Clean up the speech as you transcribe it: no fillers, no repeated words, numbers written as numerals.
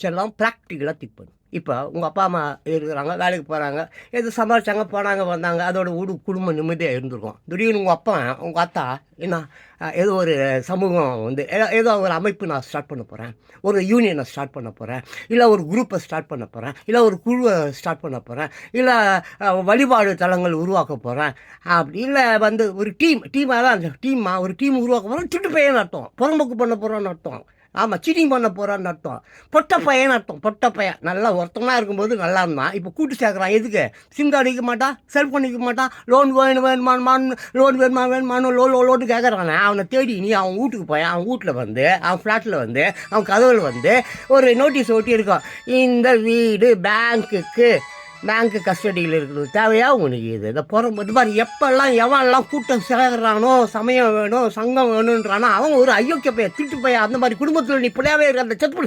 செல்லம் ப்ராக்டிக்கலாக திங்க் பண்ணு. இப்போ உங்கள் அப்பா அம்மா இருக்கிறாங்க, வேலைக்கு போகிறாங்க, எது சமாளித்தாங்க, போனாங்க, வந்தாங்க, அதோட குடும்பம் நிம்மதியாக இருந்திருக்கும். திடீர்னு உங்கள் அப்பா உங்கள் அத்தா என்ன ஏதோ ஒரு சமூகம் வந்து ஏதோ ஒரு அமைப்பு நான் ஸ்டார்ட் பண்ண போகிறேன், ஒரு யூனியனை ஸ்டார்ட் பண்ண போகிறேன், இல்லை ஒரு குரூப்பை ஸ்டார்ட் பண்ண போகிறேன், இல்லை ஒரு குழுவை ஸ்டார்ட் பண்ண போகிறேன், இல்லை வழிபாடு தலங்கள் உருவாக்க போகிறேன், அப்படி இல்லை வந்து ஒரு டீமாக தான் அந்த ஒரு டீம் உருவாக்க போகிறோம். சுட்டு பையன் அர்த்தம், புறம்போக்கு பண்ண போகிறோன்னு அர்த்தம். ஆமாம், சீட்டிங் பண்ண போகிறான்னு அர்த்தம். பொட்ட பையன் அர்த்தம். பொட்ட பையன் நல்லா ஒருத்தனாக இருக்கும்போது நல்லா இருந்தான். இப்போ கூட்டு சேர்க்குறான். எதுக்கு? சிம் கார்டு வைக்க மாட்டான், செல்ஃப் பண்ணிக்க மாட்டான், லோன் வேணுமான்னு லோன் வேணுமான்னு லோன்னு கேட்குறானே, அவனை தேடி நீ அவன் வீட்டுக்கு போய் அவன் வீட்டில் வந்து அவன் ஃப்ளாட்டில் வந்து அவன் கதவுல வந்து ஒரு நோட்டீஸ் ஒட்டி இருக்கும். இந்த வீடு பேங்க்கு கஸ்டடியில் இருக்கிறது தேவையா உனக்கு? இந்த இது மாதிரி எப்பெல்லாம் எவன்லாம் கூட்டம் சேர்கிறானோ, சமயம் வேணும், சங்கம் வேணுன்றானோ, அவன் ஒரு அயோக்கிய பையன், திருட்டு பையன். அந்த மாதிரி குடும்பத்தில் நீ பிள்ளையாவே இருக்க அந்த செத்து